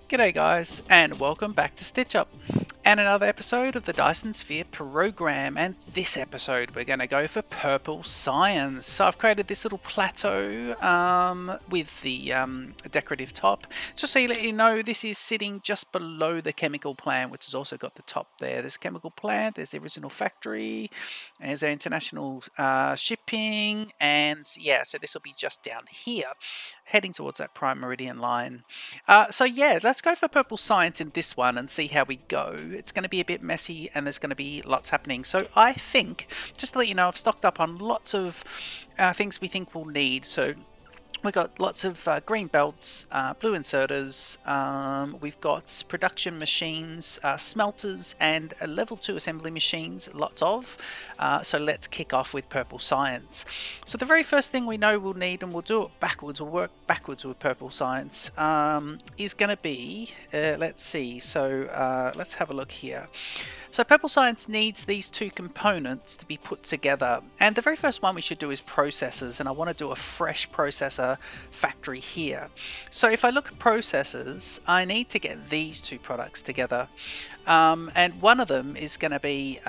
G'day guys, and welcome back to Stitch Up, and another episode of the Dyson Sphere Program. And this episode we're going to go for purple science. So I've created this little plateau with the decorative top. Just so you let you know, this is sitting just below the chemical plant, which has also got the top there. There's chemical plant, there's the original factory, there's our international shipping, and yeah, so this will be just down here, heading towards that prime meridian line. So yeah, let's go for purple science in this one and see how we go. It's going to be a bit messy and there's going to be lots happening. So I think, just to let you know, I've stocked up on lots of things we think we'll need. So we've got lots of green belts, blue inserters, we've got production machines, smelters, and level 2 assembly machines, lots of. So let's kick off with purple science. So the very first thing we know we'll need, and we'll do it backwards, we'll work backwards with purple science, is going to be, let's see, so let's have a look here. So purple science needs these two components to be put together, and the very first one we should do is processors, and I want to do a fresh processor factory here. So if I look at processors, I need to get these two products together, and one of them is going to be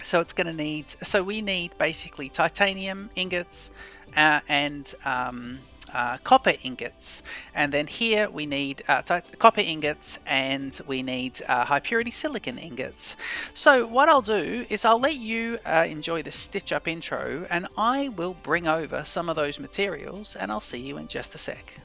so it's going to need, so we need basically titanium ingots and copper ingots, and then here we need copper ingots, and we need high purity silicon ingots. So what I'll do is I'll let you enjoy the stitch up intro, and I will bring over some of those materials, and I'll see you in just a sec.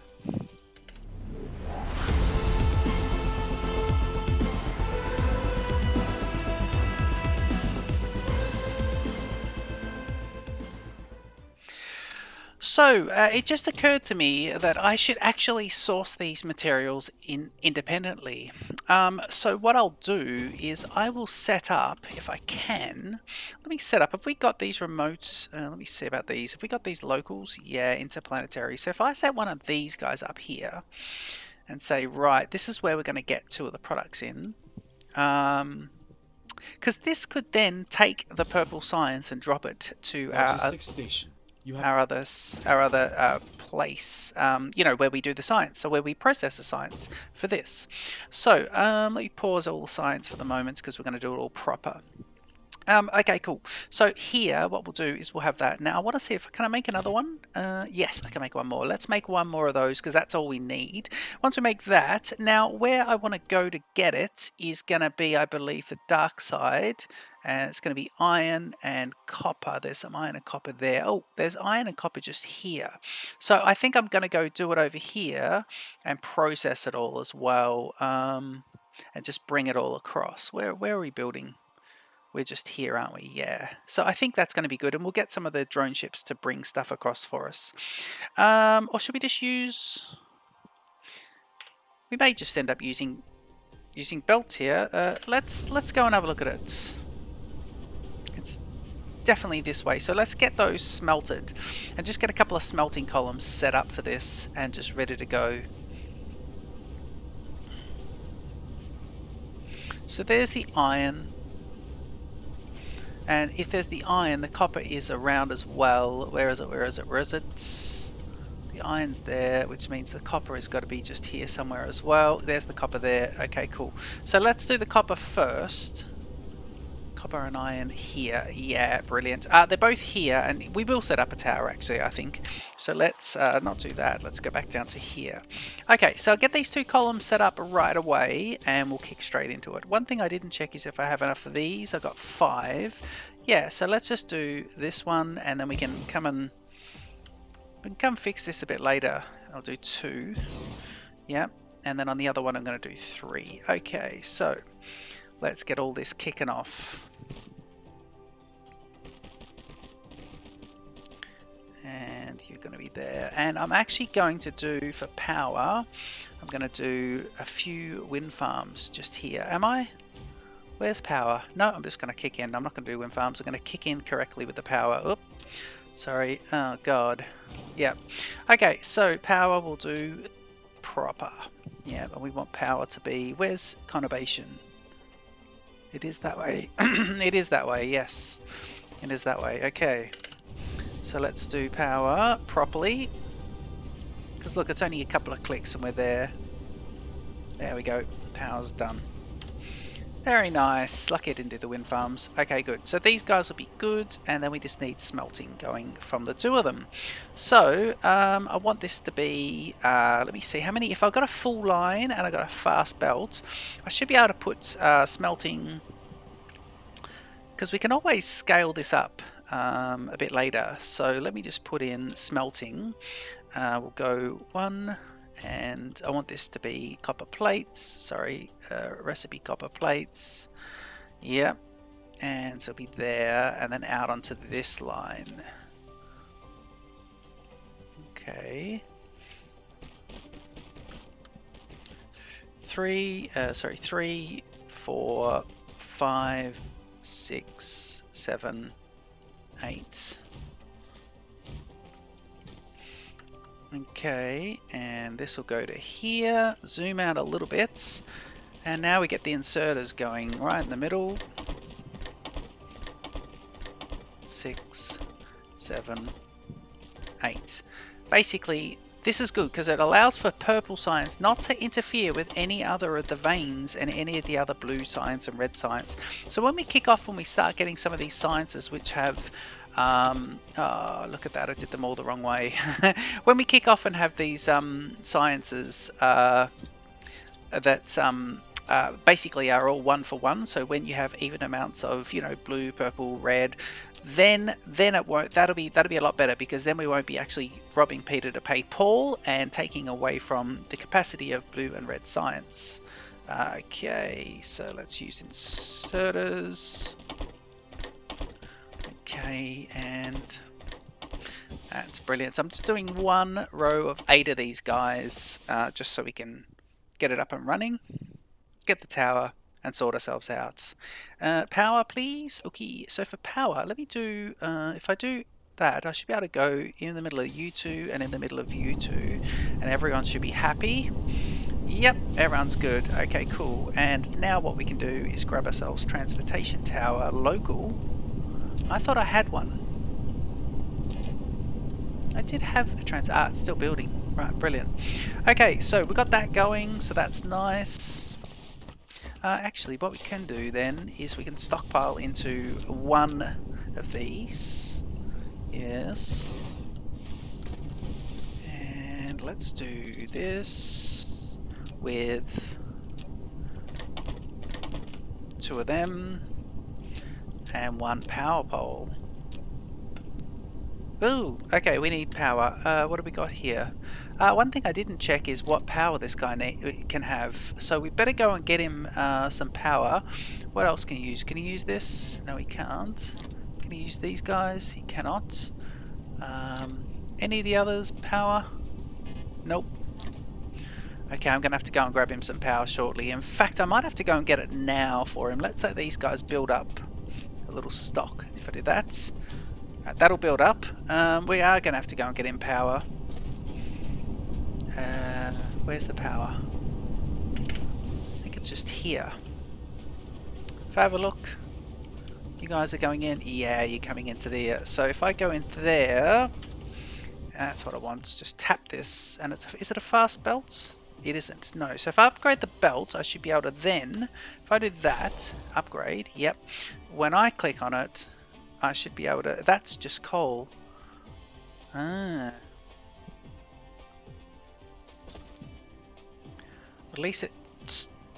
So it just occurred to me that I should actually source these materials independently. So what I'll do is I will set up, if I can, let me set up, have we got these remotes, let me see about these, have we got these locals? Yeah, interplanetary. So if I set one of these guys up here and say, right, this is where we're going to get two of the products in, because this could then take the purple science and drop it to Logistics station. our other place, you know, where we do the science, so where we process the science for this. So let me pause all the science for the moment because we're going to do it all proper. Okay, cool. So here, what we'll do is we'll have that. Now I want to see if, can I make another one? Yes, I can make one more. Let's make one more of those because that's all we need. Once we make that, now where I want to go to get it is going to be, I believe, the dark side. And it's going to be iron and copper. There's some iron and copper there. Oh, there's iron and copper just here. So I think I'm going to go do it over here and process it all as well, and just bring it all across. Where are we building? We're just here, aren't we? Yeah. So I think that's going to be good, and we'll get some of the drone ships to bring stuff across for us. Or should we just use... We may just end up using belts here. Let's go and have a look at it. It's definitely this way. So let's get those smelted, and just get a couple of smelting columns set up for this, and just ready to go. So there's the iron. And if there's the iron, the copper is around as well. Where is it? Where is it? Where is it? The iron's there, which means the copper has got to be just here somewhere as well. There's the copper there. Okay, cool. So let's do the copper first. Copper and iron here. Yeah, brilliant. They're both here, and we will set up a tower actually, I think. So let's not do that. Let's go back down to here. Okay, so I'll get these two columns set up right away, and we'll kick straight into it. One thing I didn't check is if I have enough of these. I've got 5. Yeah, so let's just do this one, and then we can come fix this a bit later. I'll do 2. Yeah, and then on the other one I'm going to do 3. Okay, so let's get all this kicking off. And you're going to be there. And I'm actually going to do, for power, I'm going to do a few wind farms just here. Am I? Where's power? No, I'm just going to kick in. I'm not going to do wind farms. I'm going to kick in correctly with the power. Oop. Sorry. Oh, God. Yeah. Okay, so power will do proper. Yeah, but we want power to be... Where's conurbation? It is that way. It is that way, yes. It is that way. Okay. So let's do power properly. Because look, it's only a couple of clicks and we're there. There we go. Power's done. Very nice. Lucky I didn't do the wind farms. Okay, good. So these guys will be good, and then we just need smelting going from the two of them. So I want this to be, let me see how many, if I've got a full line and I've got a fast belt, I should be able to put smelting, because we can always scale this up a bit later. So let me just put in smelting. We'll go 1, and I want this to be copper plates. Sorry, recipe copper plates. Yep, and so it'll be there, and then out onto this line. Okay. 3, 4, 5, 6, 7, 8. Okay, and this will go to here, zoom out a little bit, and now we get the inserters going right in the middle. 6, 7, 8. Basically, this is good because it allows for purple science not to interfere with any other of the veins and any of the other blue science and red science. So when we kick off, when we start getting some of these sciences which have oh, look at that, I did them all the wrong way. When we kick off and have these sciences that basically are all 1 for 1, so when you have even amounts of, you know, blue, purple, red, then it won't, that'll be a lot better, because then we won't be actually robbing Peter to pay Paul and taking away from the capacity of blue and red science. Okay, so let's use inserters. Okay, and that's brilliant. So I'm just doing 1 row of 8 of these guys, just so we can get it up and running, get the tower, and sort ourselves out. Power, please. Okay, so for power, let me do, if I do that, I should be able to go in the middle of you two and in the middle of you two, and everyone should be happy. Yep, everyone's good. Okay, cool. And now what we can do is grab ourselves transportation tower, local. I thought I had one. I did have a it's still building. Right, brilliant. Okay, so we got that going, so that's nice. Actually, what we can do then is we can stockpile into 1 of these. Yes. And let's do this with 2 of them and 1 power pole. Ooh, okay, we need power. What do we got here? One thing I didn't check is what power this guy can have. So we better go and get him some power. What else can he use? Can he use this? No, he can't. Can he use these guys? He cannot. Any of the others? Power? Nope. Okay, I'm going to have to go and grab him some power shortly. In fact, I might have to go and get it now for him. Let's say these guys build up a little stock. If I do that... that'll build up. We are going to have to go and get in power. Where's the power? I think it's just here. If I have a look, you guys are going in. Yeah, you're coming into there. So if I go in there, that's what I want. Just tap this, and is it a fast belt? It isn't. No. So if I upgrade the belt, I should be able to then, if I do that, upgrade. Yep. When I click on it, I should be able to... That's just coal. Ah. At least it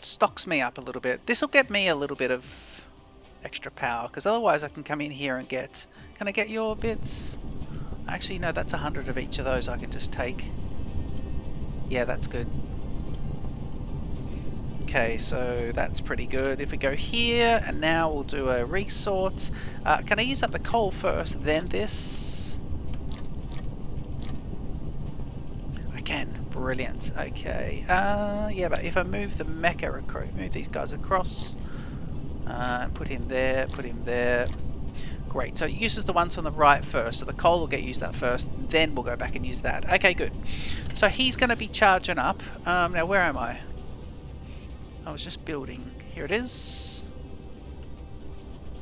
stocks me up a little bit. This will get me a little bit of extra power, because otherwise I can come in here and get... Can I get your bits? Actually, no, that's 100 of each of those I can just take. Yeah, that's good. Okay, so that's pretty good. If we go here, and now we'll do a resort. Can I use up the coal first, then this? I can. Brilliant. Okay. Yeah, but if I move the mecha, move these guys across, put him there, put him there. Great. So it uses the ones on the right first. So the coal will get used up first, then we'll go back and use that. Okay, good. So he's going to be charging up. Now, where am I? I was just building. Here it is.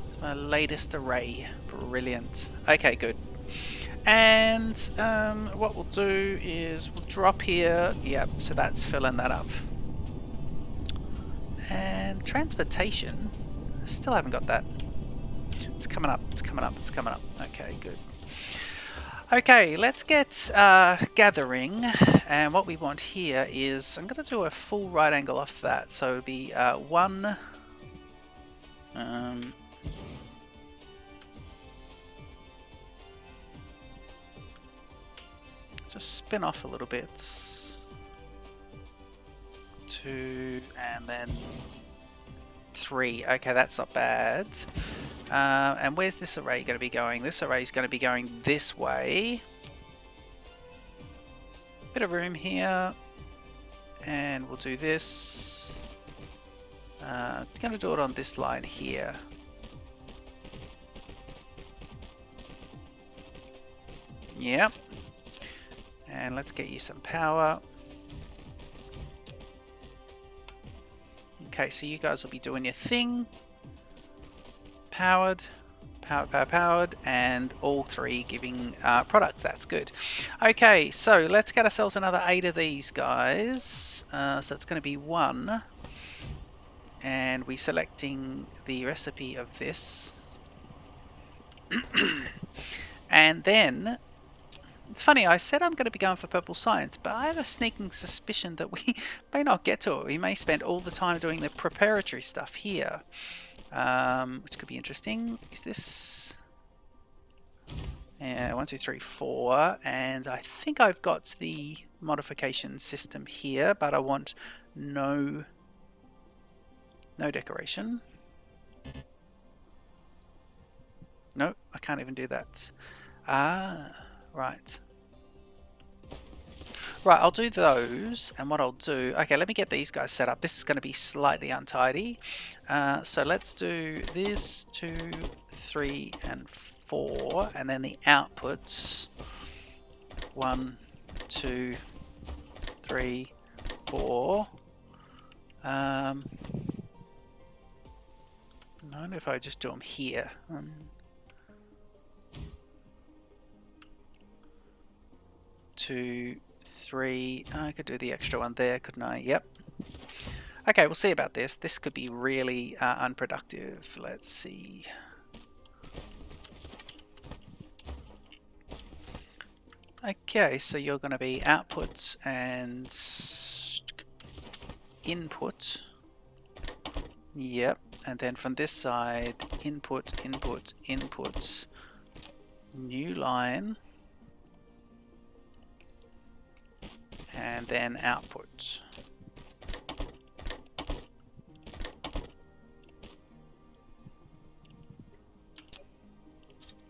It's my latest array. Brilliant. Okay, good. And what we'll do is we'll drop here. Yep, so that's filling that up. And transportation, still haven't got that. It's coming up, it's coming up, it's coming up. Okay, good. Okay, let's get gathering, and what we want here is, I'm going to do a full right angle off that, so it'll be 1, just spin off a little bit, 2, and then 3. Okay, that's not bad. And where's this array going to be going? This array is going to be going this way. Bit of room here, and we'll do this. Going to do it on this line here. Yep. And let's get you some power. Okay, so you guys will be doing your thing. Powered, powered, and all 3 giving products. That's good. Okay, so let's get ourselves another 8 of these guys. So it's going to be 1, and we're selecting the recipe of this. And then, it's funny, I said I'm going to be going for purple science, but I have a sneaking suspicion that we may not get to it. We may spend all the time doing the preparatory stuff here. Which could be interesting. Is this 1, 2, 3, 4, and I think I've got the modification system here, but I want no decoration. No, I can't even do that. Right. Right, I'll do those, and what I'll do... Okay, let me get these guys set up. This is going to be slightly untidy. So let's do this, 2, 3, and 4, and then the outputs. 1, 2, 3, 4. I wonder if I just do them here. 2, 3. I could do the extra one there, couldn't I? Yep. Okay, we'll see about this. This could be really unproductive. Let's see. Okay, so you're going to be outputs and input. Yep. And then from this side, input, input, input, new line. And then output.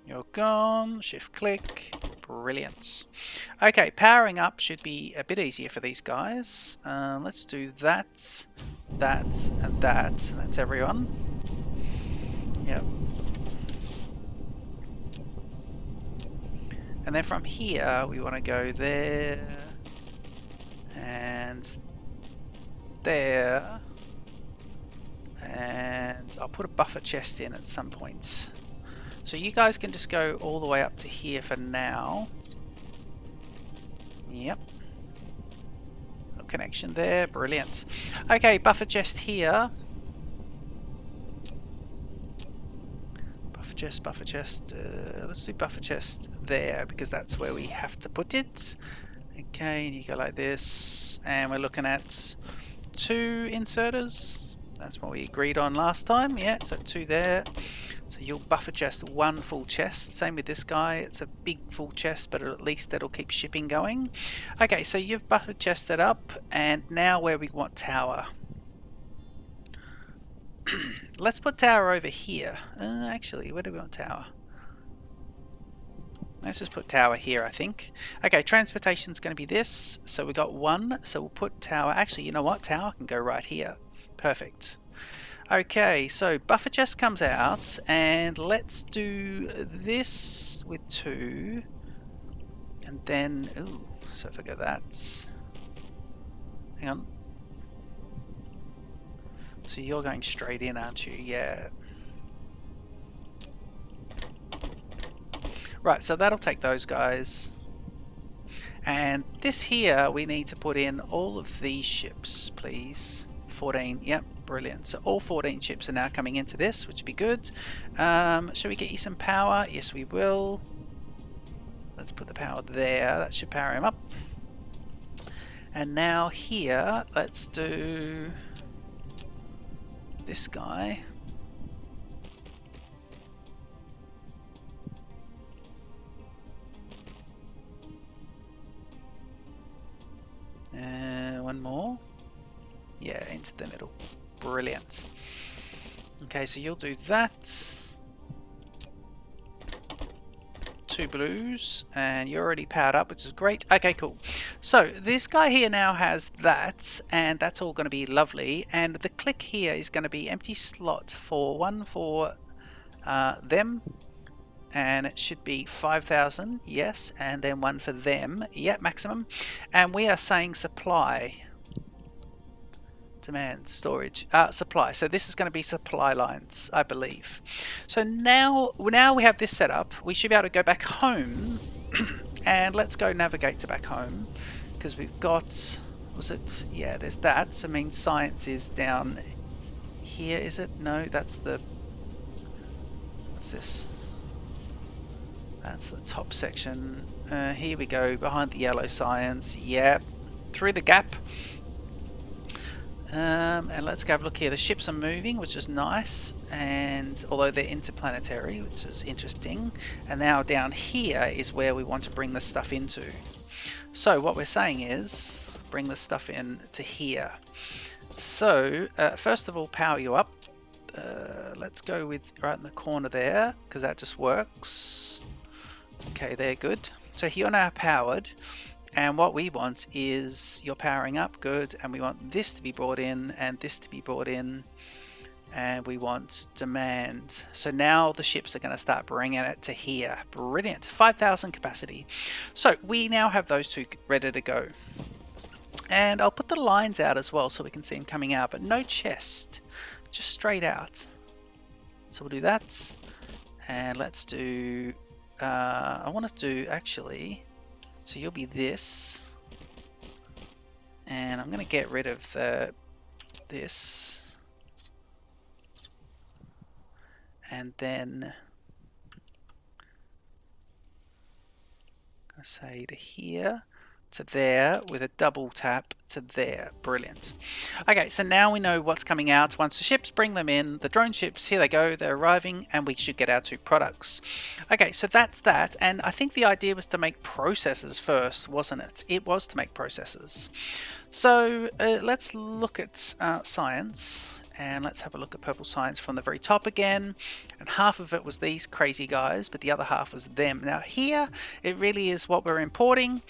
You're gone. Shift click. Brilliant. Okay, powering up should be a bit easier for these guys. Let's do that, that, and that. And that's everyone. Yep. And then from here, we want to go there. And there, and I'll put a buffer chest in at some points. So you guys can just go all the way up to here for now. Yep. No connection there, brilliant. Okay, buffer chest here. Buffer chest, buffer chest. Let's do buffer chest there because that's where we have to put it. Okay, and you go like this, and we're looking at 2 inserters. That's what we agreed on last time. Yeah, so 2 there. So you'll buffer chest 1 full chest. Same with this guy. It's a big full chest, but at least that'll keep shipping going. Okay, so you've buffer chested up, and now where we want tower. Let's put tower over here. Actually, where do we want tower? Let's just put tower here, I think. Okay, transportation's going to be this. So we got 1, so we'll put tower. Actually, you know what? Tower can go right here. Perfect. Okay, so buffer chest comes out, and let's do this with 2. And then, ooh, so if I go that. Hang on. So you're going straight in, aren't you? Yeah. Right, so that'll take those guys. And this here, we need to put in all of these ships, please. 14, yep, brilliant. So all 14 chips are now coming into this, which would be good. Shall we get you some power? Yes, we will. Let's put the power there. That should power him up. And now here, let's do this guy. One more. Yeah, into the middle. Brilliant. Okay, so you'll do that. 2 blues, and you're already powered up, which is great. Okay, cool. So this guy here now has that, and that's all going to be lovely. And the click here is going to be empty slot for one for them, and it should be 5,000, yes, and then one for them, yeah, maximum. And we are saying supply. Demand, storage, supply. So this is going to be supply lines, I believe. So now we have this set up. We should be able to go back home, and let's go navigate to back home, because we've got, was it? Yeah, there's that. So it means science is down here, is it? No, that's the. What's this? That's the top section. Here we go, behind the yellow science. Yep, through the gap. And let's go have a look here. The ships are moving, which is nice, and although they're interplanetary, which is interesting. And now down here is where we want to bring the stuff into. So what we're saying is bring the stuff in to here. So first of all, power you up. Let's go with right in the corner there, because that just works. Okay, they're good. So you're now powered. And what we want is you're powering up, good, and we want this to be brought in and this to be brought in, and we want demand. So now the ships are going to start bringing it to here. Brilliant. 5,000 capacity. So we now have those two ready to go. And I'll put the lines out as well so we can see them coming out, but no chest, just straight out. So we'll do that, and let's do, I want to do actually, so you'll be this, and I'm going to get rid of this, and then I'm going to say to here, to there, with a double tap to there. Brilliant. Okay, so now we know what's coming out. Once the ships bring them in, the drone ships, here they go, they're arriving, and we should get our 2 products. Okay, so that's that, and I think the idea was to make processors first, wasn't it? It was to make processors. So let's look at science, and let's have a look at purple science from the very top again. And half of it was these crazy guys, but the other half was them. Now here, it really is what we're importing.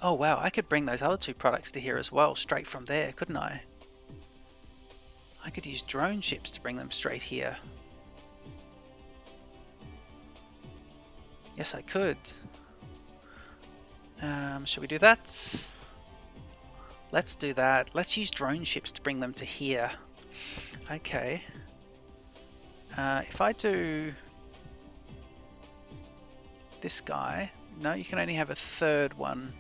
Oh wow, I could bring those other 2 products to here as well, straight from there, couldn't I? I could use drone ships to bring them straight here. Yes, I could. Should we do that? Let's do that. Let's use drone ships to bring them to here. Okay. If I do this guy, no, you can only have a third one.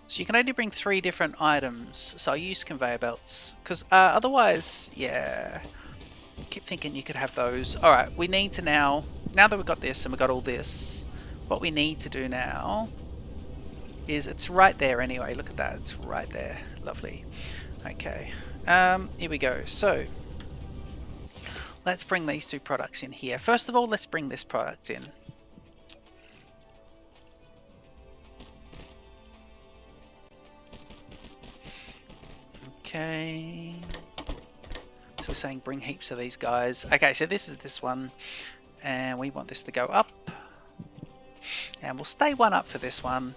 So you can only bring 3 different items. So I'll use conveyor belts, because otherwise, yeah, I keep thinking you could have those. Alright, we need to now that we've got this and we've got all this, what we need to do now is, it's right there anyway, look at that, it's right there, lovely. Okay, here we go. So let's bring these 2 products in here. First of all, let's bring this product in. Okay, so we're saying bring heaps of these guys. Okay, so this is this one, and we want this to go up, and we'll stay 1 up for this one.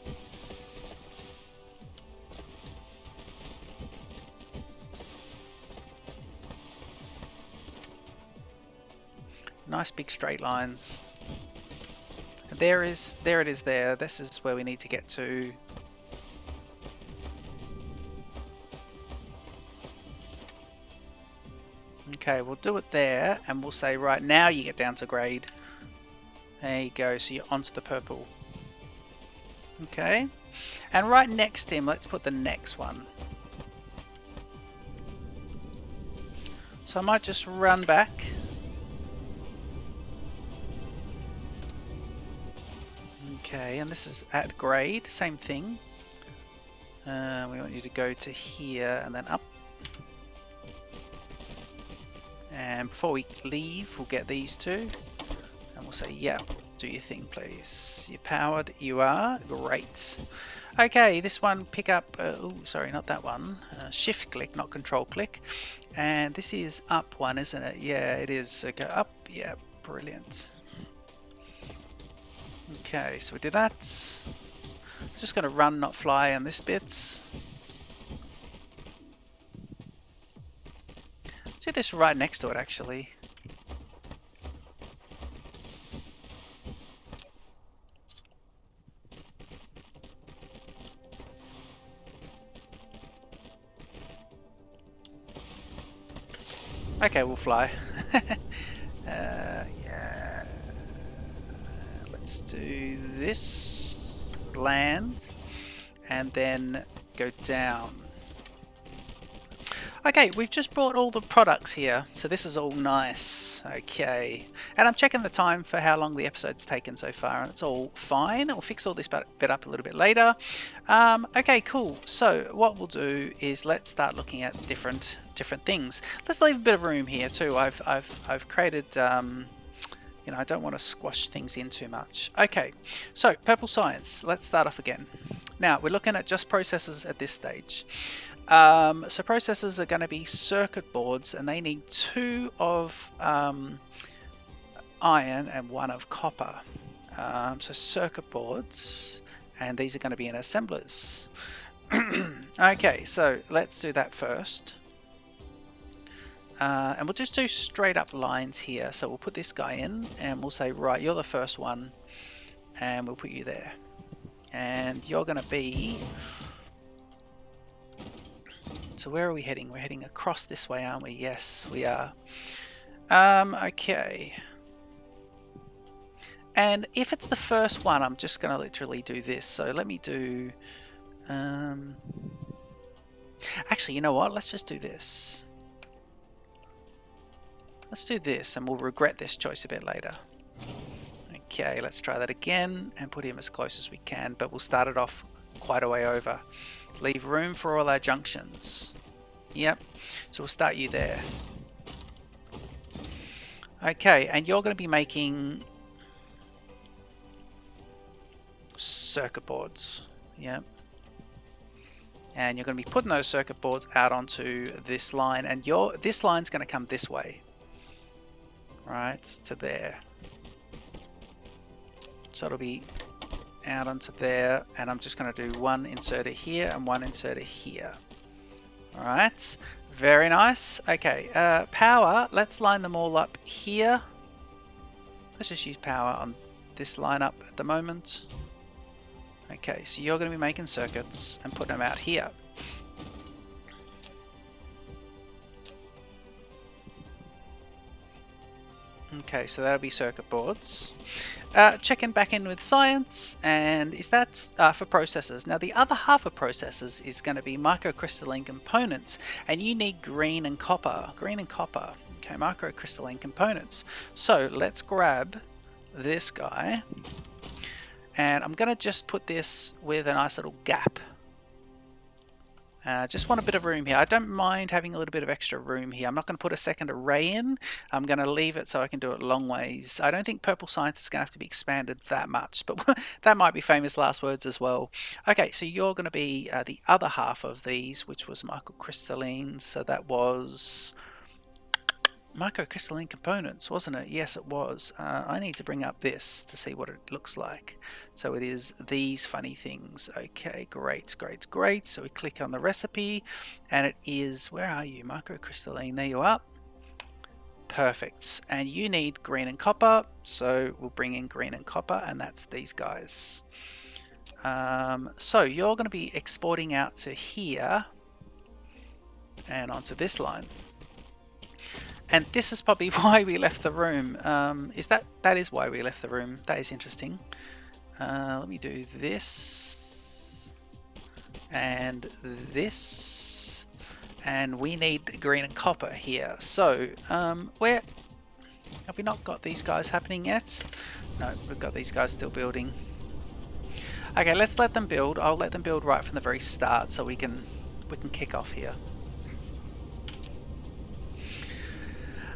Nice big straight lines. There it is there. This is where we need to get to. Okay, we'll do it there, and we'll say right now you get down to grade. There you go, so you're onto the purple. Okay, and right next to him, let's put the next one. So I might just run back. Okay, and this is at grade, same thing. We want you to go to here and then up. And before we leave, we'll get these two. And we'll say, yeah, do your thing, please. You're powered. You are. Great. Okay, this one, pick up... oh, sorry, not that one. Shift click, not control click. And this is up one, isn't it? Yeah, it is. So go up. Yeah, brilliant. Okay, so we do that. Just going to run, not fly on this bit. Do this right next to it, actually. Okay, we'll fly. Yeah. Let's do this. Land. And then go down. Okay, we've just brought all the products here, so this is all nice. Okay, and I'm checking the time for how long the episode's taken so far, and it's all fine. We'll fix all this bit up a little bit later. Okay, cool. So what we'll do is let's start looking at different things. Let's leave a bit of room here too. I've created. You know, I don't want to squash things in too much. Okay, so purple science. Let's start off again. Now we're looking at just processors at this stage. So processors are going to be circuit boards, and they need 2 of iron and 1 of copper. So circuit boards, and these are going to be in assemblers. Okay, so let's do that first. And we'll just do straight up lines here. So we'll put this guy in, and we'll say, right, you're the first one, and we'll put you there. And you're going to be... So where are we heading? We're heading across this way, aren't we? Yes, we are. Okay. And if it's the first one, I'm just going to literally do this. So let me do... Actually, you know what? Let's just do this. Let's do this, and we'll regret this choice a bit later. Okay, let's try that again and put him as close as we can, but we'll start it off quite a way over. Leave room for all our junctions. Yep, so we'll start you there. Okay, and you're going to be making circuit boards. Yep. And you're going to be putting those circuit boards out onto this line, and this line's going to come this way. Right, to there. So it'll be out onto there, and I'm just going to do 1 inserter here and 1 inserter here. Alright, very nice. Okay, power, let's line them all up here. Let's just use power on this line up at the moment. Okay, so you're going to be making circuits and putting them out here. Okay, so that'll be circuit boards. Checking back in with science, and is that for processors. Now the other half of processors is going to be microcrystalline components, and you need green and copper. Green and copper. Okay, microcrystalline components. So let's grab this guy, and I'm going to just put this with a nice little gap. Just want a bit of room here. I don't mind having a little bit of extra room here. I'm not going to put a second array in. I'm going to leave it so I can do it long ways. I don't think purple science is going to have to be expanded that much, but that might be famous last words as well. Okay, so you're going to be the other half of these, which was microcrystalline. So that was microcrystalline components, wasn't it? Yes, it was. I need to bring up this to see what it looks like. So it is these funny things. Okay, great, great, great. So we click on the recipe, and it is, where are you? Microcrystalline, there you are. Perfect. And you need green and copper, so we'll bring in green and copper, and that's these guys. So you're going to be exporting out to here and onto this line. And this is probably why we left the room. That is why we left the room. That is interesting. Let me do this and this, and we need green and copper here. So, where have we not got these guys happening yet? No, we've got these guys still building. Okay, let's let them build. I'll let them build right from the very start so we can kick off here.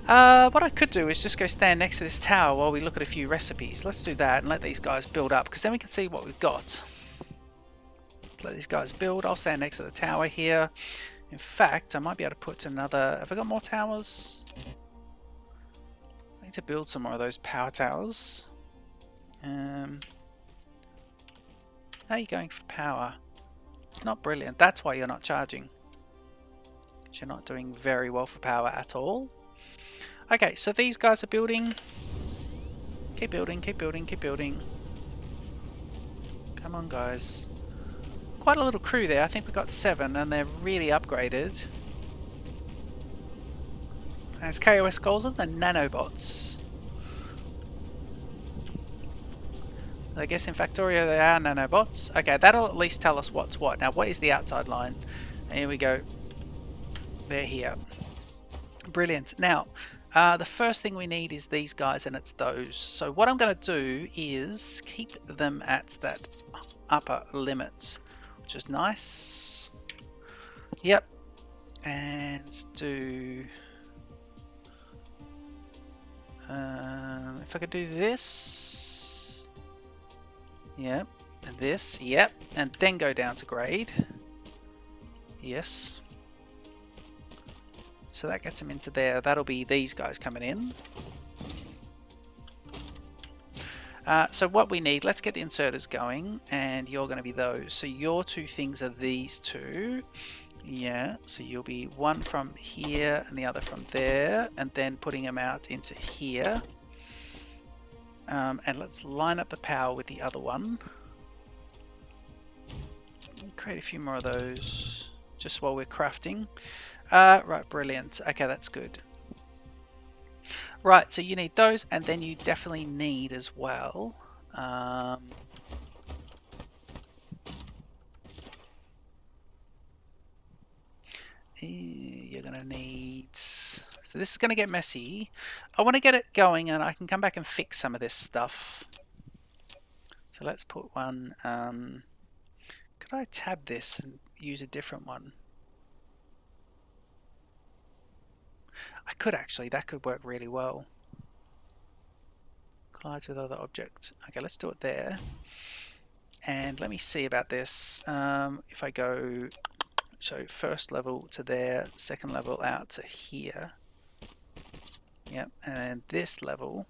What I could do is just go stand next to this tower while we look at a few recipes. Let's do that and let these guys build up, because then we can see what we've got. Let these guys build. I'll stand next to the tower here. In fact, I might be able to put another... Have I got more towers? I need to build some more of those power towers. How are you going for power? Not brilliant. That's why you're not charging. You're not doing very well for power at all. Okay, so these guys are building. Keep building, keep building, keep building. Come on, guys. Quite a little crew there. I think we got 7 and they're really upgraded. As KOS calls them, the nanobots. I guess in Factorio they are nanobots. Okay, that'll at least tell us what's what. Now, what is the outside line? Here we go. They're here. Brilliant. Now, the first thing we need is these guys, and it's those. So what I'm going to do is keep them at that upper limit, which is nice. Yep. And do... if I could do this... Yep. And this. Yep. And then go down to grade. Yes. So that gets them into there. That'll be these guys coming in. So what we need, let's get the inserters going, and you're going to be those. So your 2 things are these 2. Yeah, so you'll be one from here and the other from there, and then putting them out into here. And let's line up the power with the other one. Create a few more of those just while we're crafting. Right, brilliant. Okay, that's good. Right, so you need those, and then you definitely need as well. You're going to need... So this is going to get messy. I want to get it going, and I can come back and fix some of this stuff. So let's put one... could I tab this and use a different one? I could actually, that could work really well. Collides with other objects. Okay, let's do it there. And let me see about this. If I go, so first level to there, second level out to here. Yep, and this level.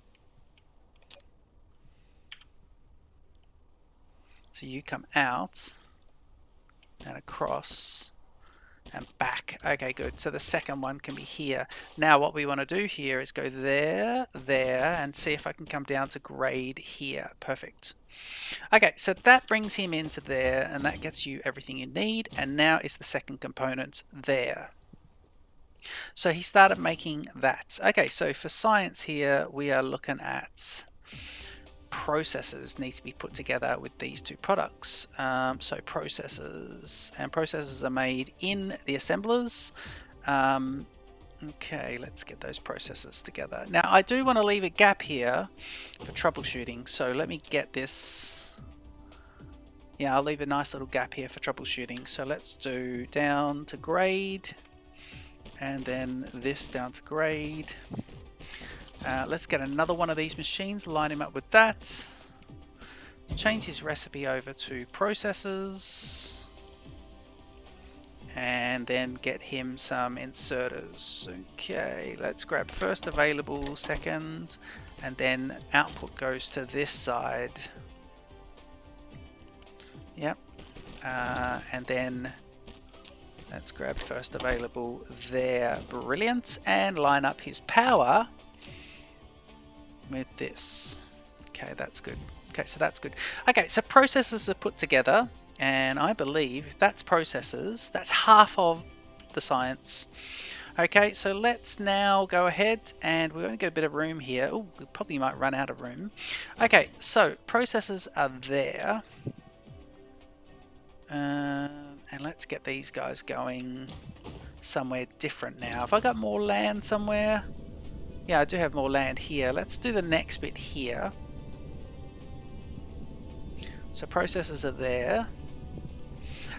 So you come out and across and back. Okay, good. So the second one can be here. Now what we want to do here is go there, there, and see if I can come down to grade here. Perfect. Okay, so that brings him into there, and that gets you everything you need. And now is the second component there. So he started making that. Okay, so for science here, we are looking at processes need to be put together with these 2 products. So processes, and processes are made in the assemblers. Okay, let's get those processes together. Now I do want to leave a gap here for troubleshooting, so let me get this. Yeah, I'll leave a nice little gap here for troubleshooting. So let's do down to grade, and then this down to grade. Let's get another one of these machines, line him up with that. Change his recipe over to processors. And then get him some inserters. Okay, let's grab first available, second, and then output goes to this side. Yep. And then let's grab first available there. Brilliant. And line up his power with this. Okay, that's good. Okay, so that's good. Okay, so processors are put together, and I believe that's processors. That's half of the science. Okay, so let's now go ahead, and we're going to get a bit of room here. Oh, we probably might run out of room. Okay, so processors are there. And let's get these guys going. somewhere different now. Have I got more land somewhere? Yeah, I do have more land here. Let's do the next bit here. So processors are there.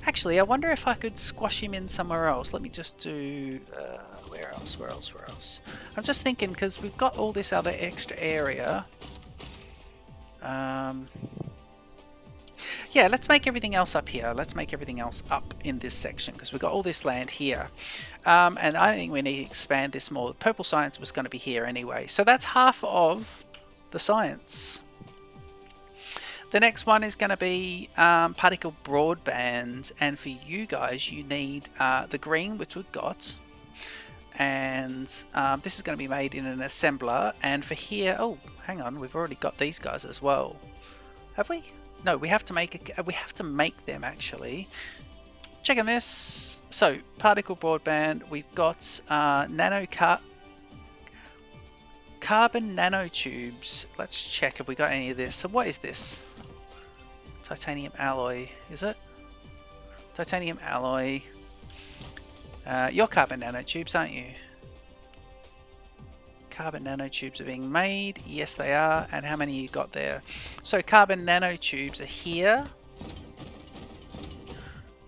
Actually, I wonder if I could squash him in somewhere else. Let me just do... where else? I'm just thinking, because we've got all this other extra area. Yeah, let's make everything else up here. Let's make everything else up in this section, because we've got all this land here. And I think we need to expand this more. Purple science was going to be here anyway. So that's half of the science. The next one is going to be particle broadband, and for you guys you need the green, which we've got, and this is going to be made in an assembler. And for here, oh hang on, we've already got these guys as well, have we? No, we have to make them actually. Checking this. So particle broadband, we've got carbon nanotubes. Let's check if we got any of this. So what is this? Titanium alloy, is it? Titanium alloy. You're carbon nanotubes, aren't you? Carbon nanotubes are being made. Yes, they are. And how many you got there? So carbon nanotubes are here.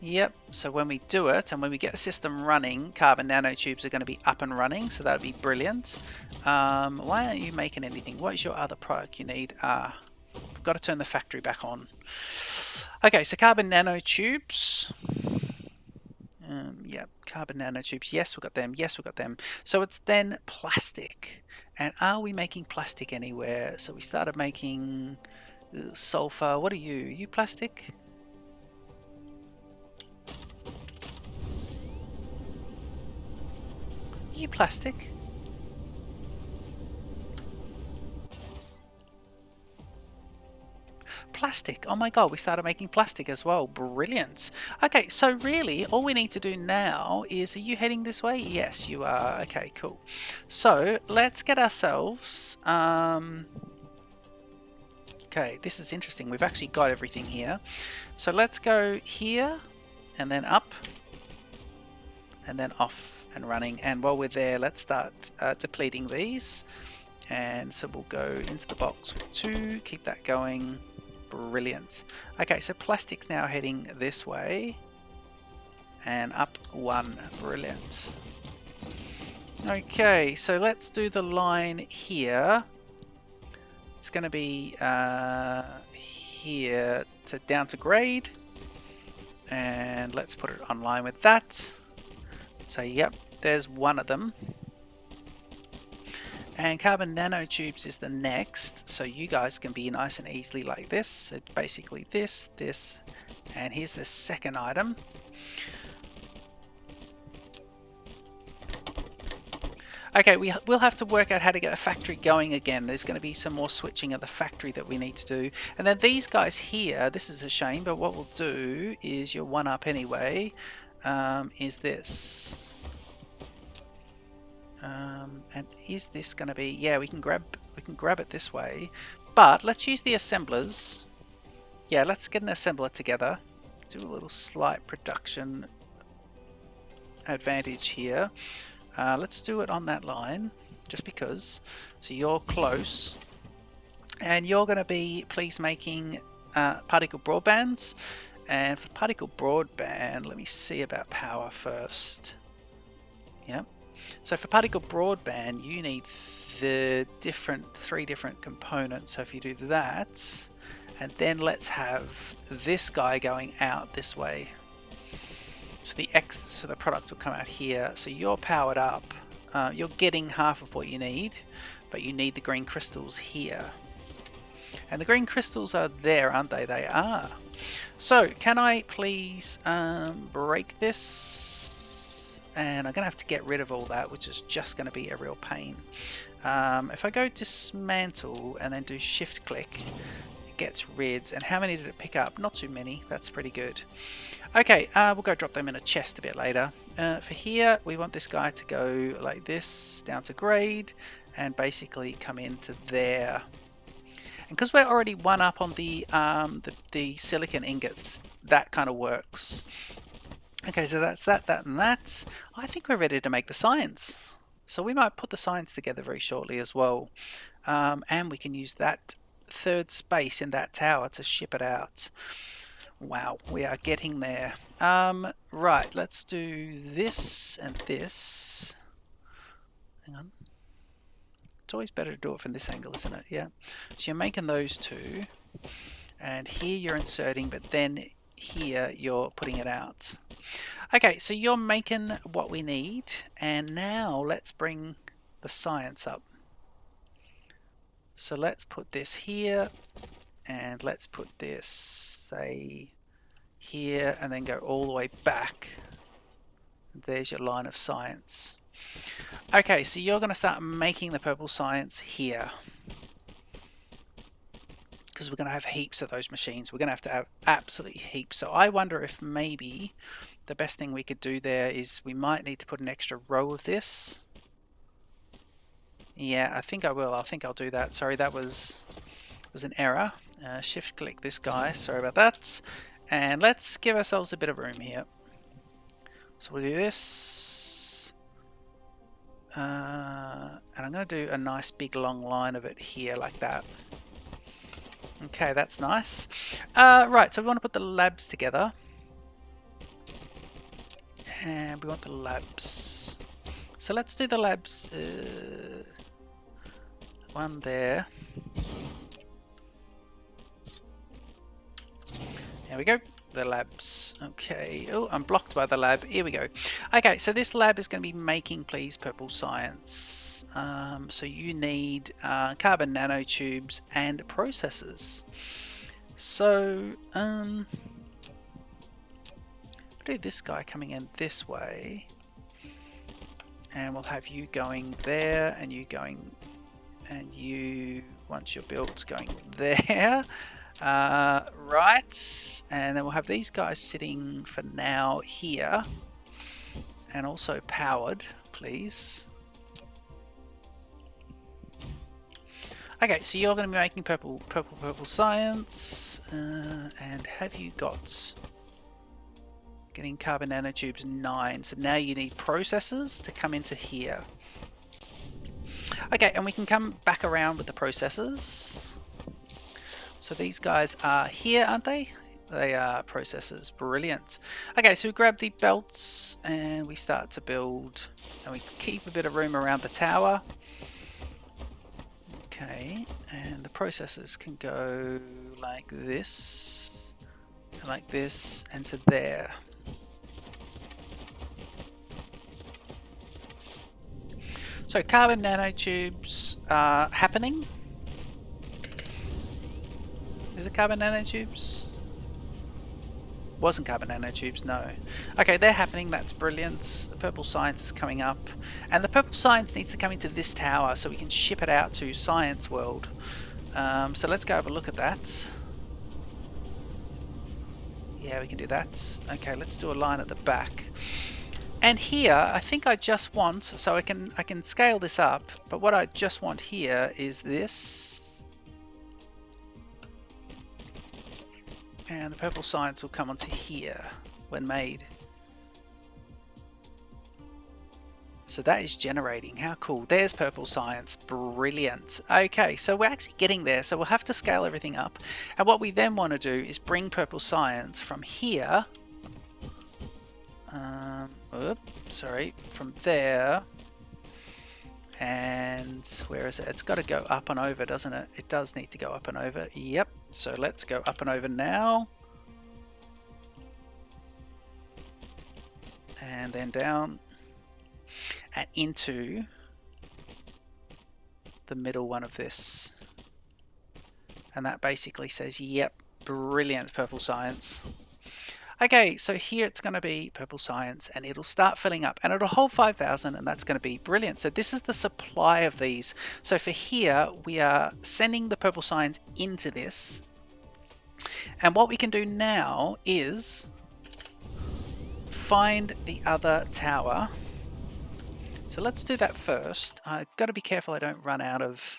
Yep. So when we do it and when we get the system running, carbon nanotubes are going to be up and running. So that'll be brilliant. Why aren't you making anything? What is your other product you need? We've got to turn the factory back on. Okay, so carbon nanotubes. Yep, carbon nanotubes. Yes, we've got them. Yes, we've got them. So it's then plastic. And are we making plastic anywhere? So we started making sulfur. What are you? Are you plastic? Are you plastic? Plastic. Oh my god, we started making plastic as well. Brilliant. Okay, so really all we need to do now is, are you heading this way? Yes, you are. Okay, cool. So let's get ourselves okay, this is interesting. We've actually got everything here. So let's go here and then up and then off and running. And while we're there, let's start depleting these. And so we'll go into the box with 2, keep that going. Brilliant. Okay, so plastic's now heading this way and up 1. Brilliant. Okay, so let's do the line here. It's going to be here to down to grade, and let's put it online with that. So yep, there's one of them. And carbon nanotubes is the next, so you guys can be nice and easily like this. So basically this, and here's the second item. Okay, we'll have to work out how to get the factory going again. There's going to be some more switching of the factory that we need to do. And then these guys here, this is a shame, but what we'll do is your one up anyway, is this. And is this going to be... Yeah, we can grab it this way. But let's use the assemblers. Yeah, let's get an assembler together. Do a little slight production advantage here. Let's do it on that line, just because. So you're close. And you're going to be, please, making particle broadbands. And for particle broadband, let me see about power first. Yep. So for particle broadband, you need the 3 different components. So if you do that, and then let's have this guy going out this way. So the product will come out here. So you're powered up. You're getting half of what you need, but you need the green crystals here. And the green crystals are there, aren't they? They are. So can I please break this? And I'm going to have to get rid of all that, which is just going to be a real pain. If I go dismantle and then do shift click, it gets rid. And how many did it pick up? Not too many. That's pretty good. Okay, we'll go drop them in a chest a bit later. For here, we want this guy to go like this, down to grade, and basically come into there. And because we're already one up on the silicon ingots, that kind of works. Okay, so that's that, that, and that. I think we're ready to make the science. So we might put the science together very shortly as well. And we can use that third space in that tower to ship it out. Wow, we are getting there. Right, let's do this and this. Hang on. It's always better to do it from this angle, isn't it? Yeah. So you're making those two. And here you're inserting, but then here you're putting it out. Okay, so you're making what we need. And now let's bring the science up. So let's put this here. And let's put this, say, here, and then go all the way back. There's your line of science. Okay, so you're going to start making the purple science here, because we're going to have heaps of those machines. We're going to have absolutely heaps. So I wonder if maybe the best thing we could do there is we might need to put an extra row of this. Yeah, I think I will. I think I'll do that. Sorry, that was an error. Shift click this guy. Sorry about that. And let's give ourselves a bit of room here. So we'll do this. And I'm going to do a nice big long line of it here like that. Okay, that's nice. Right, so we want to put the labs together. And we want the labs. So let's do the labs. One there. There we go. The labs. Okay. Oh, I'm blocked by the lab. Here we go. Okay, so this lab is going to be making, please, purple science. So you need carbon nanotubes and processors. So, do this guy coming in this way. And we'll have you going there, and you going, and you, once you're built, going there. Right, and then we'll have these guys sitting for now here, and also powered, please. Okay, so you're going to be making purple science, and have you got getting carbon nanotubes 9? So now you need processors to come into here. Okay, and we can come back around with the processors. So these guys are here, aren't they? They are processors. Brilliant. Okay, so we grab the belts and we start to build, and we keep a bit of room around the tower. Okay, and the processors can go like this, and to there. So carbon nanotubes are happening. Is it carbon nanotubes? Wasn't carbon nanotubes, no. Okay, they're happening, that's brilliant. The purple science is coming up. And the purple science needs to come into this tower so we can ship it out to Science World. So let's go have a look at that. Yeah, we can do that. Okay, let's do a line at the back. And here, I think I just want, so I can scale this up, but what I just want here is this. And the purple science will come onto here when made. So that is generating. How cool. There's purple science. Brilliant. Okay, so we're actually getting there. So we'll have to scale everything up. And what we then want to do is bring purple science from here. From there. And where is it? It's got to go up and over, doesn't it? It does need to go up and over. Yep. So let's go up and over now. And then down. And into the middle one of this. And that basically says, yep, brilliant purple science. Okay, so here it's going to be purple science and it'll start filling up and it'll hold 5,000 and that's going to be brilliant. So this is the supply of these. So for here, we are sending the purple science into this. And what we can do now is find the other tower. So let's do that first. I've got to be careful I don't run out of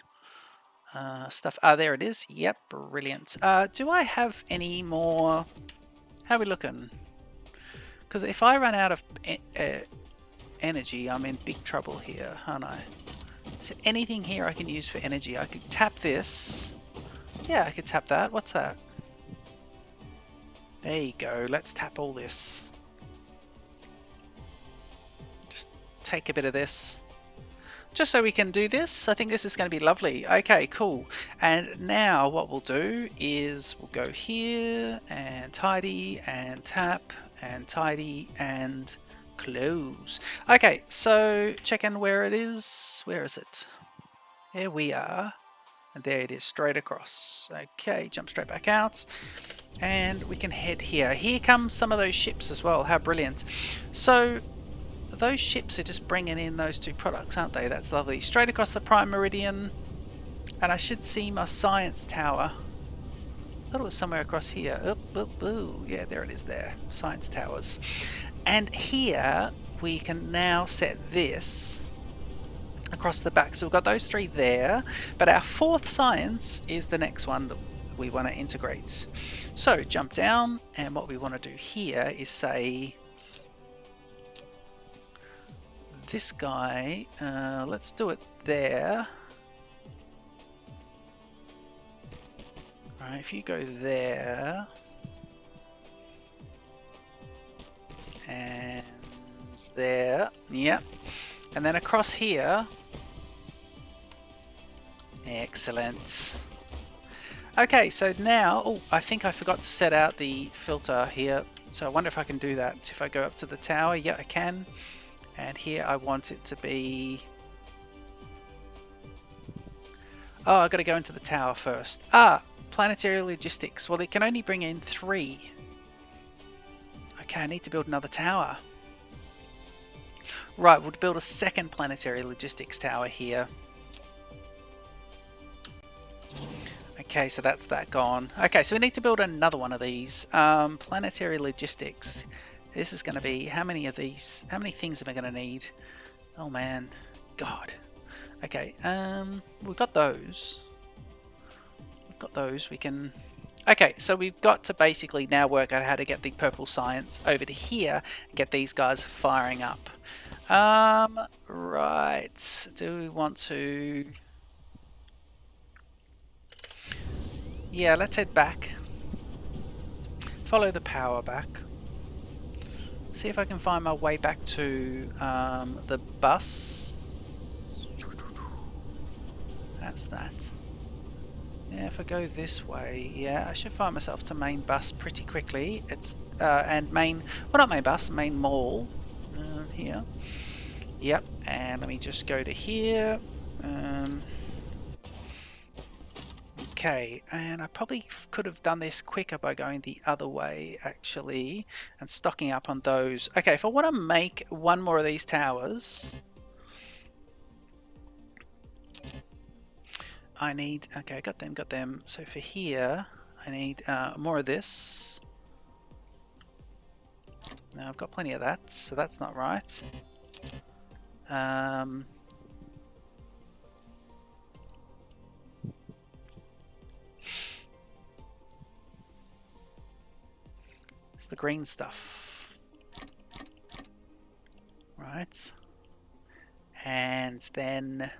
stuff. There it is. Yep, brilliant. Do I have any more? How are we looking? Because if I run out of energy, I'm in big trouble here, aren't I? Is there anything here I can use for energy? I could tap this. Yeah, I could tap that. What's that? There you go. Let's tap all this. Just take a bit of this. Just so we can do this. I think this is going to be lovely. Okay, cool. And now what we'll do is we'll go here and tidy and tap and tidy and close. Okay, so check in where it is. Where is it? There we are. And there it is, straight across. Okay, jump straight back out. And we can head here. Here comes some of those ships as well. How brilliant. So those ships are just bringing in those two products, aren't they? That's lovely. Straight across the Prime Meridian. And I should see my science tower. I thought it was somewhere across here. Yeah, there it is there. Science towers. And here we can now set this across the back. So we've got those three there. But our fourth science is the next one that we want to integrate. So jump down, and what we want to do here is say this guy, let's do it there. Alright, if you go there and there, yep, and then across here. Excellent. Okay, so now, oh, I think I forgot to set out the filter here. So I wonder if I can do that. If I go up to the tower, yeah, I can. And here I want it to be... Oh, I've got to go into the tower first. Ah, planetary logistics. Well, it can only bring in 3. Okay, I need to build another tower. Right, we'll build a second planetary logistics tower here. Okay, so that's that gone. Okay, so we need to build another one of these. Planetary logistics. This is going to be, how many of these, how many things am I going to need? Oh man, God. Okay, we've got those. We've got those, we can... Okay, so we've got to basically now work out how to get the purple science over to here and get these guys firing up. Right, do we want to... Yeah, let's head back. Follow the power back. See if I can find my way back to the bus. That's that. Yeah, if I go this way, yeah, I should find myself to main bus pretty quickly. It's and main, well, not main bus, main mall here. Yep, and let me just go to here. Okay, and I probably could have done this quicker by going the other way, actually, and stocking up on those. Okay, if I want to make one more of these towers, I need... Okay, got them. So for here, I need more of this. Now I've got plenty of that, so that's not right. It's the green stuff. Right. And then...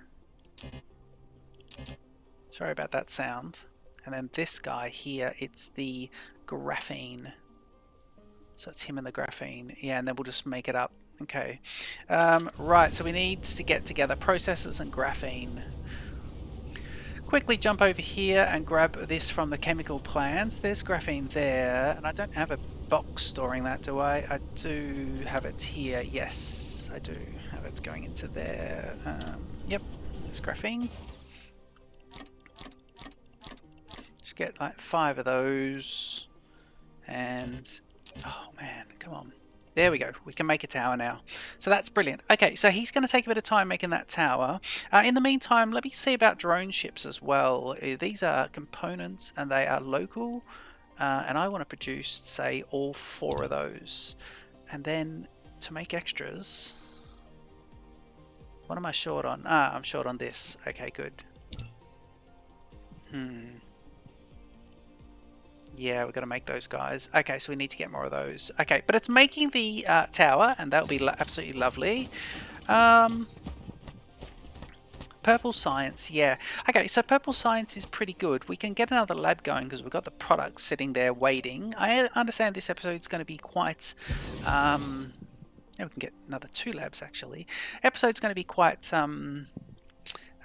Sorry about that sound. And then this guy here, it's the graphene. So it's him and the graphene. Yeah, and then we'll just make it up. Okay. Right, so we need to get together processors and graphene. Quickly jump over here and grab this from the chemical plants. There's graphene there, and I don't have a box storing that, do I? I do have it here. Yes, I do have it going into there. Yep, there's graphene. Just get like 5 of those, and oh man, come on. There we go. We can make a tower now. So that's brilliant. Okay, so he's going to take a bit of time making that tower. In the meantime, let me see about drone ships as well. These are components and they are local. And I want to produce, say, all 4 of those. And then to make extras, what am I short on? I'm short on this. Okay, good. Yeah, we've got to make those guys. Okay, so we need to get more of those. Okay, but it's making the tower, and that'll be absolutely lovely. Purple science, yeah. Okay, so purple science is pretty good. We can get another lab going because we've got the products sitting there waiting. I understand this episode's going to be quite... yeah, we can get another 2 labs, actually. Episode's going to be quite...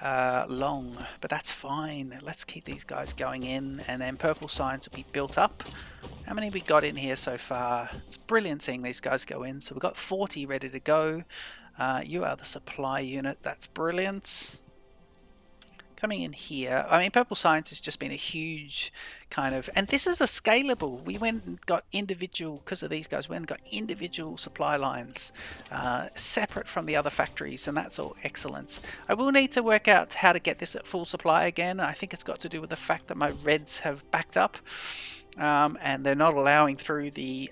long, but that's fine. Let's keep these guys going in, and then purple science will be built up. How many we got in here so far? It's brilliant seeing these guys go in. So we've got 40 ready to go. You are the supply unit. That's brilliant. Coming in here, I mean, purple science has just been a huge kind of, and this is a scalable. We went and got individual, because of these guys, we went and got individual supply lines separate from the other factories, and that's all excellent. I will need to work out how to get this at full supply again. I think it's got to do with the fact that my reds have backed up, and they're not allowing through the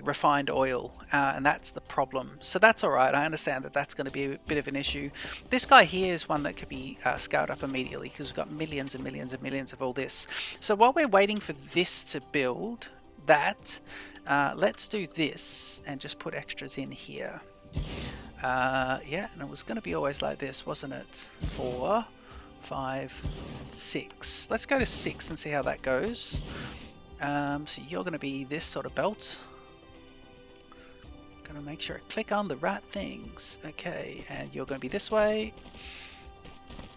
refined oil, and that's the problem. So that's all right. I understand that that's going to be a bit of an issue. This guy here is one that could be scaled up immediately because we've got millions and millions and millions of all this. So while we're waiting for this to build that, let's do this and just put extras in here. Yeah, and it was going to be always like this, wasn't it? 4, 5, 6. Let's go to 6 and see how that goes. So you're going to be this sort of belt. Gonna make sure I click on the right things. Okay, and you're going to be this way,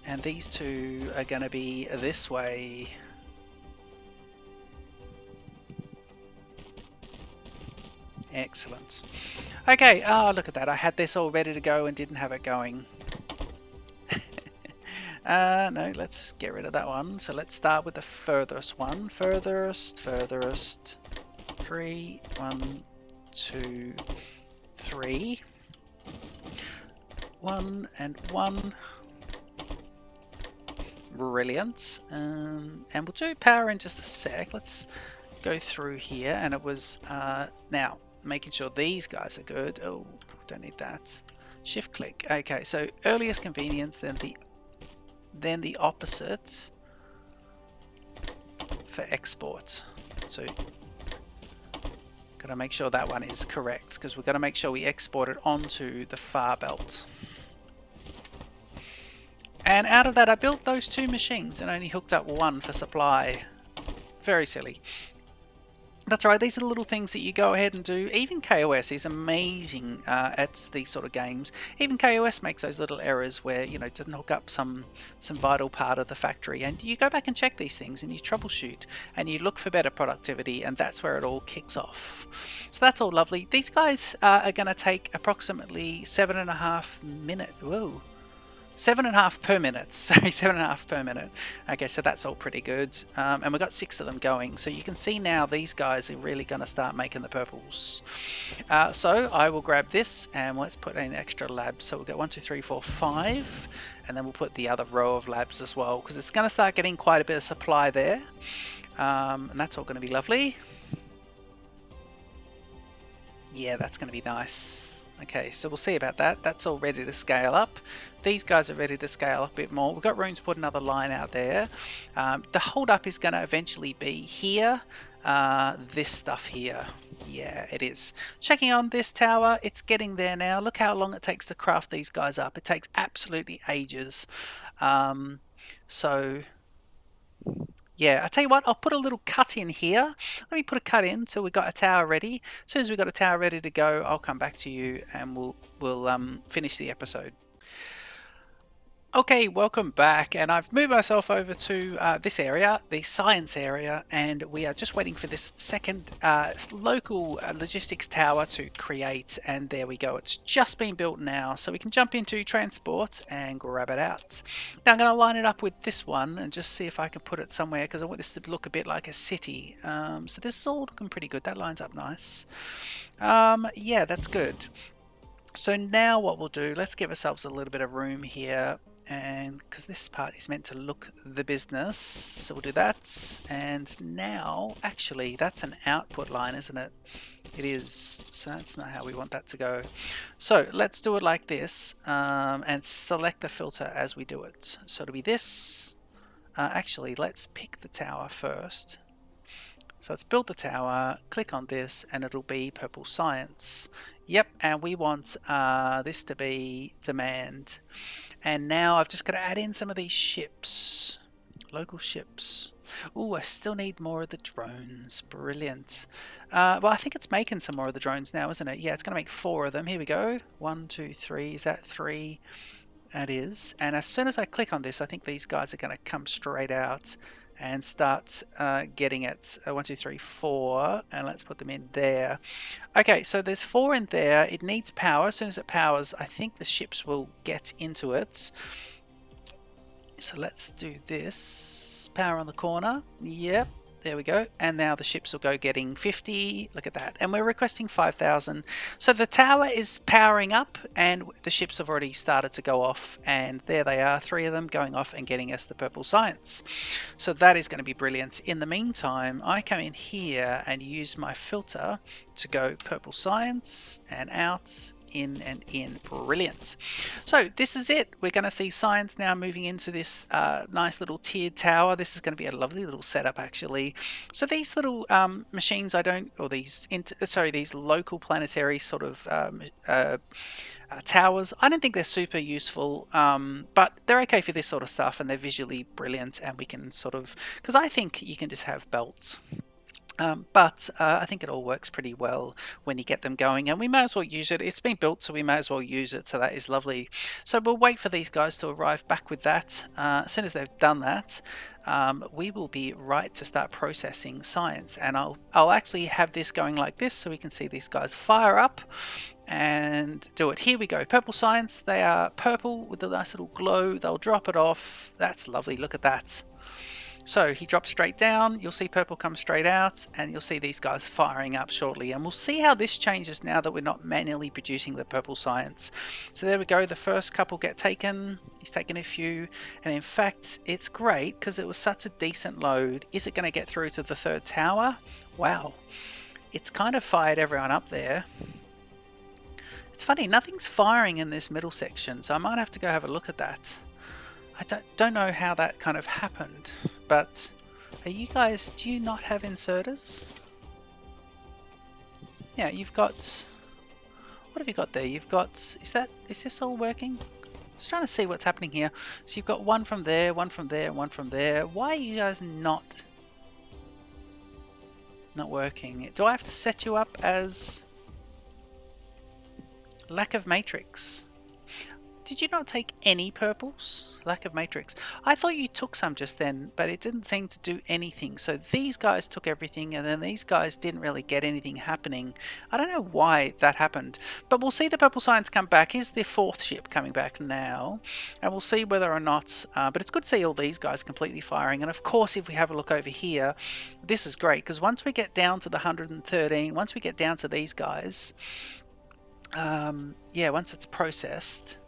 and these 2 are going to be this way. Excellent. Okay, oh, look at that. I had this all ready to go and didn't have it going. No, let's just get rid of that one. So let's start with the furthest one. Furthest. 3, 1, 2, 3. 1 and 1. Brilliant. And we'll do power in just a sec. Let's go through here, and it was now making sure these guys are good. Oh, don't need that. Shift click. Okay, so earliest convenience, then the opposite for export. So gotta make sure that one is correct, because we're gonna make sure we export it onto the far belt. And out of that, I built those 2 machines and only hooked up 1 for supply. Very silly. That's right, these are the little things that you go ahead and do. Even KOS is amazing at these sort of games. Even KOS makes those little errors where, you know, it doesn't hook up some vital part of the factory. And you go back and check these things and you troubleshoot and you look for better productivity, and that's where it all kicks off. So that's all lovely. These guys are going to take approximately 7.5 minutes. Whoa. 7.5 per minute. Sorry, 7.5 per minute. Okay, so that's all pretty good. And we've got 6 of them going. So you can see now these guys are really going to start making the purples. So I will grab this and let's put in extra labs. So we'll get 1, 2, 3, 4, 5. And then we'll put the other row of labs as well, because it's going to start getting quite a bit of supply there. And that's all going to be lovely. Yeah, that's going to be nice. Okay, so we'll see about that. That's all ready to scale up. These guys are ready to scale up a bit more. We've got room to put another line out there. The hold up is going to eventually be here. This stuff here. Yeah, it is. Checking on this tower, it's getting there now. Look how long it takes to craft these guys up. It takes absolutely ages. So yeah, I tell you what, I'll put a little cut in here. Let me put a cut in till we got a tower ready. As soon as we got a tower ready to go, I'll come back to you and we'll finish the episode. Okay, welcome back, and I've moved myself over to this area, the science area, and we are just waiting for this second local logistics tower to create, and there we go. It's just been built now, so we can jump into transport and grab it out. Now I'm going to line it up with this one and just see if I can put it somewhere, because I want this to look a bit like a city. So this is all looking pretty good. That lines up nice. Yeah, that's good. So now what we'll do, let's give ourselves a little bit of room here, and because this part is meant to look the business, so we'll do that. And now actually that's an output line, isn't it? It is, so that's not how we want that to go. So let's do it like this, and select the filter as we do it. So it'll be this, Actually, let's pick the tower first. So let's build the tower, click on this, and it'll be purple science. Yep, and we want this to be demand. And now I've just got to add in some of these ships. Local ships. Oh, I still need more of the drones. Brilliant. Well, I think it's making some more of the drones now, isn't it? Yeah, it's going to make 4 of them. Here we go. 1, 2, 3. Is that 3? That is. And as soon as I click on this, I think these guys are going to come straight out and start getting it. 1, 2, 3, 4. And let's put them in there. Okay, so there's 4 in there. It needs power. As soon as it powers, I think the ships will get into it. So let's do this. Power on the corner. Yep. There we go. And now the ships will go getting 50. Look at that. And we're requesting 5,000. So the tower is powering up and the ships have already started to go off. And there they are, 3 of them going off and getting us the purple science. So that is going to be brilliant. In the meantime, I come in here and use my filter to go purple science and out, in and in. Brilliant. So this is it. We're going to see science now moving into this nice little tiered tower. This is going to be a lovely little setup actually. So these little machines or these local planetary sort of towers, I don't think they're super useful, but they're okay for this sort of stuff and they're visually brilliant, and we can sort of, because I think you can just have belts. But I think it all works pretty well when you get them going, and we may as well use it. It's been built, so we may as well use it, so that is lovely. So we'll wait for these guys to arrive back with that. As soon as they've done that, we will be right to start processing science, and I'll actually have this going like this so we can see these guys fire up and do it. Here we go. Purple science. They are purple with a nice little glow. They'll drop it off. That's lovely. Look at that. So he drops straight down, you'll see purple come straight out, and you'll see these guys firing up shortly. And we'll see how this changes now that we're not manually producing the purple science. So there we go, the first couple get taken, he's taken a few, and in fact it's great because it was such a decent load. Is it going to get through to the 3rd tower? Wow, it's kind of fired everyone up there. It's funny, nothing's firing in this middle section, so I might have to go have a look at that. I don't know how that kind of happened, but are you guys, do you not have inserters? Yeah, you've got, what have you got there? You've got, is this all working? Just trying to see what's happening here. So you've got one from there, one from there, one from there. Why are you guys not working? Do I have to set you up as lack of matrix? Did you not take any purples? Lack of matrix. I thought you took some just then, but it didn't seem to do anything. So these guys took everything, and then these guys didn't really get anything happening. I don't know why that happened, but we'll see the purple science come back. Here's the 4th ship coming back now, and we'll see whether or not, but it's good to see all these guys completely firing. And of course, if we have a look over here, this is great, because once we get down to the 113, once we get down to these guys, yeah, once it's processed,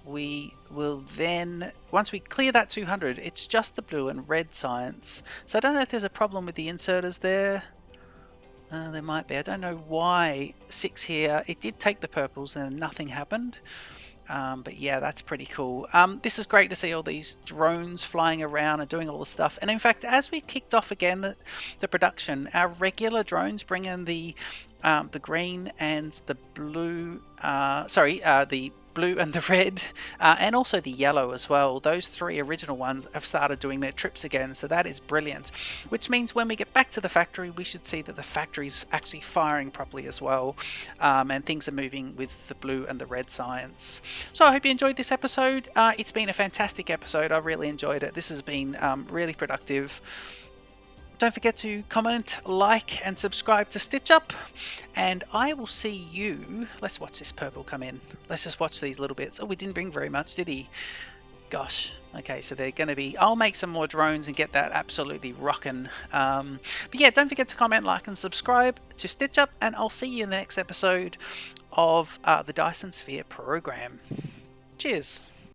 we will then, once we clear that 200, it's just the blue and red science. So I don't know if there's a problem with the inserters there. There might be. I don't know why 6 here. It did take the purples and nothing happened. But yeah, that's pretty cool. This is great to see all these drones flying around and doing all the stuff. And in fact, as we kicked off again the production, our regular drones bring in the green and the blue, the blue and the red, and also the yellow as well. Those 3 original ones have started doing their trips again, so that is brilliant, which means when we get back to the factory, we should see that the factory's actually firing properly as well, and things are moving with the blue and the red science. So I hope you enjoyed this episode. It's been a fantastic episode. I really enjoyed it. This has been really productive. Don't forget to comment, like, and subscribe to Stitch Up, and I will see you. Let's watch this purple come in. Let's just watch these little bits. Oh, we didn't bring very much, did he? Gosh. Okay, so they're going to be, I'll make some more drones and get that absolutely rocking. But yeah, don't forget to comment, like, and subscribe to Stitch Up, and I'll see you in the next episode of the Dyson Sphere Program. Cheers.